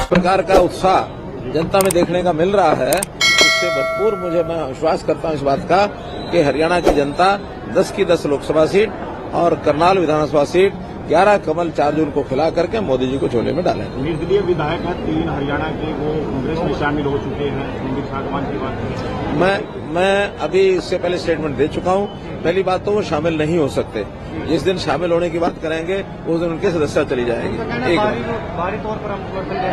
प्रकार का उत्साह जनता में देखने का मिल रहा है, उससे भरपूर मैं विश्वास करता हूं इस बात का कि हरियाणा की जनता 10 की 10 लोकसभा सीट और करनाल विधानसभा सीट 11 कमल 4 जून को खिला करके मोदी जी को झोले में डालेंगे। निर्दलीय विधायक हैं 3 हरियाणा के, वो कांग्रेस में शामिल हो चुके हैं। मंदिर सागवान की बात मैं अभी इससे पहले स्टेटमेंट दे चुका हूं। पहली बात तो वो शामिल नहीं हो सकते। जिस दिन शामिल होने की बात करेंगे उस दिन उनकी सदस्यता चली जाएगी।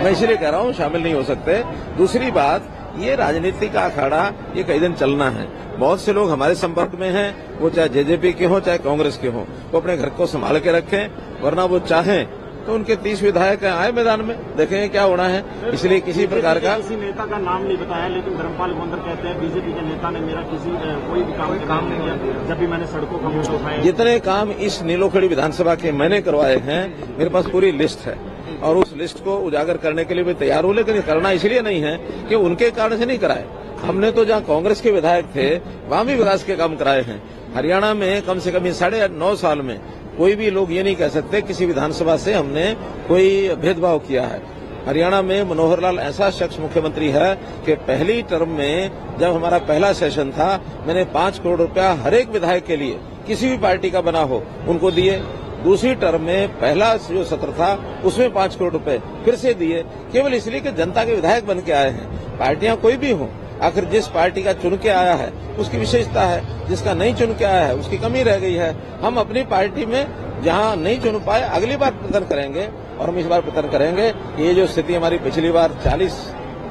मैं इसलिए कह रहा हूं शामिल नहीं हो सकते। दूसरी बात, ये राजनीति का अखाड़ा ये कई दिन चलना है। बहुत से लोग हमारे संपर्क में हैं, वो चाहे जेजेपी के हों चाहे कांग्रेस के हों, वो अपने घर को संभाल के रखें, वरना वो चाहें तो उनके 30 विधायक आए मैदान में, देखेंगे क्या होना है। इसलिए किसी प्रकार का किसी नेता का नाम नहीं बताया, लेकिन धर्मपाल गोंदर कहते हैं बीजेपी के नेता ने मेरा कोई भी काम नहीं किया जब भी मैंने सड़कों का मुद्दा उठाया। जितने काम इस नीलोखड़ी विधानसभा के मैंने करवाए हैं, मेरे पास पूरी लिस्ट है और उस लिस्ट को उजागर करने के लिए मैं तैयार हूं, लेकिन करना इसलिए नहीं है कि उनके कारण से नहीं कराए। हमने तो जहां कांग्रेस के विधायक थे वहां भी विकास के काम कराए हैं। हरियाणा में कम से कम 9.5 साल में कोई भी लोग ये नहीं कह सकते किसी विधानसभा से हमने कोई भेदभाव किया है। हरियाणा में मनोहर लाल ऐसा शख्स मुख्यमंत्री है कि पहली टर्म में जब हमारा पहला सेशन था, मैंने 5 करोड़ रुपया हर एक विधायक के लिए, किसी भी पार्टी का बना हो, उनको दिए। दूसरी टर्म में पहला जो सत्र था उसमें 5 करोड़ रुपए फिर से दिए, केवल इसलिए कि जनता के विधायक बन के आए हैं। पार्टियां कोई भी हों, आखिर जिस पार्टी का चुन के आया है उसकी विशेषता है, जिसका नहीं चुन के आया है उसकी कमी रह गई है। हम अपनी पार्टी में जहां नहीं चुन पाए अगली बार प्रयत्न करेंगे और हम इस बार प्रयत्न करेंगे। ये जो स्थिति हमारी पिछली बार 40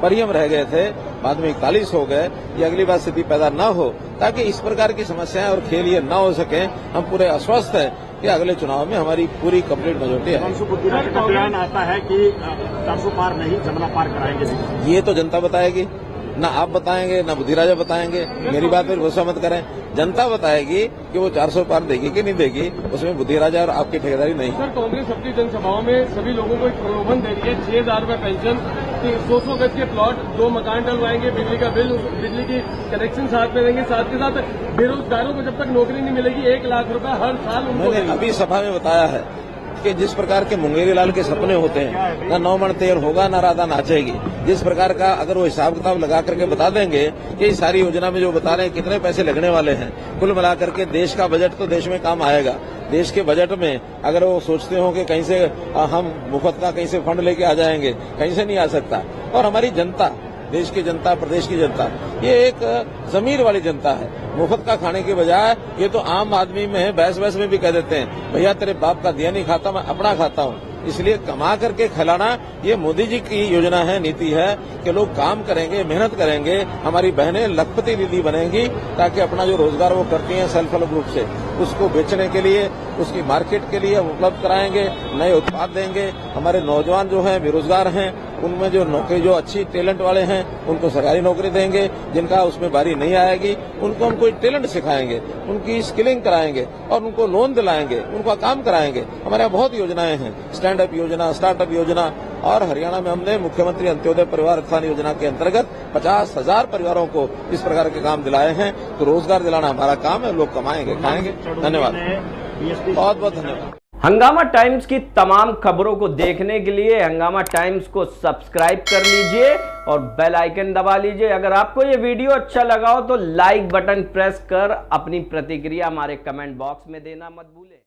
पर ही हम रह गए थे, बाद में 41 हो गए, ये अगली बार स्थिति पैदा न हो, ताकि इस प्रकार की समस्याएं और खेल ये न हो सके। हम पूरे आश्वस्त हैं कि अगले चुनाव में हमारी पूरी कंप्लीट मेजोरिटी है। बयान आता है कि 400 पार नहीं, जमना पार कराएंगे। ये तो जनता बताएगी, ना आप बताएंगे ना बुद्धिराजा बताएंगे। मेरी बात पर भरोसा मत करें, जनता बताएगी कि वो 400 पार देगी कि नहीं देगी, उसमें बुद्धिराजा और आपकी ठेकेदारी नहीं। सर, कांग्रेस अपनी जनसभाओं में सभी लोगों को एक प्रलोभन दे रही है, 6,000 रुपये पेंशन, 200 गज के प्लॉट, 2 मकान डलवाएंगे, बिजली का बिल, बिजली की कनेक्शन साथ में देंगे, साथ के साथ बेरोजगारों को जब तक नौकरी नहीं मिलेगी 1 लाख रुपए हर साल उनको। मैंने अभी सभा में बताया है कि जिस प्रकार के मुंगेरी लाल के सपने होते हैं, ना 9 मण तेल होगा ना राधा नाचेगी। जिस प्रकार का अगर वो हिसाब किताब लगा करके बता देंगे कि इस सारी योजना में जो बता रहे हैं कितने पैसे लगने वाले हैं, कुल मिलाकर के देश का बजट तो देश में काम आएगा। देश के बजट में अगर वो सोचते हो कि कहीं से हम मुफ्त का कहीं से फंड लेके आ जाएंगे, कहीं से नहीं आ सकता। और हमारी जनता, देश की जनता, प्रदेश की जनता, ये एक जमीर वाली जनता है। मुफ्त का खाने के बजाय ये तो आम आदमी में है, बहस में भी कह देते हैं, भैया तेरे बाप का दिया नहीं खाता, मैं अपना खाता हूँ। इसलिए कमा करके खिलाना ये मोदी जी की योजना है, नीति है कि लोग काम करेंगे, मेहनत करेंगे, हमारी बहनें लखपति दीदी बनेंगी, ताकि अपना जो रोजगार वो करती हैं सेल्फ हेल्प ग्रुप से, उसको बेचने के लिए, उसकी मार्केट के लिए उपलब्ध कराएंगे, नए उत्पाद देंगे। हमारे नौजवान जो हैं बेरोजगार हैं, उनमें जो नौकरी, जो अच्छी टैलेंट वाले हैं, उनको सरकारी नौकरी देंगे। जिनका उसमें बारी नहीं आएगी उनको हम कोई टैलेंट सिखाएंगे, उनकी स्किलिंग कराएंगे और उनको लोन दिलाएंगे, उनका काम कराएंगे। हमारे यहाँ बहुत योजनाएं हैं, स्टैंड अप योजना, स्टार्टअप योजना। और हरियाणा में हमने मुख्यमंत्री अंत्योदय परिवार उत्थान योजना के अंतर्गत 50,000 परिवारों को इस प्रकार के काम दिलाए हैं। तो रोजगार दिलाना हमारा काम है, लोग कमाएंगे, खाएंगे। धन्यवाद, बहुत बहुत धन्यवाद। हंगामा टाइम्स की तमाम खबरों को देखने के लिए हंगामा टाइम्स को सब्सक्राइब कर लीजिए और बेल आइकन दबा लीजिए। अगर आपको ये वीडियो अच्छा लगा हो तो लाइक बटन प्रेस कर अपनी प्रतिक्रिया हमारे कमेंट बॉक्स में देना मत भूलें।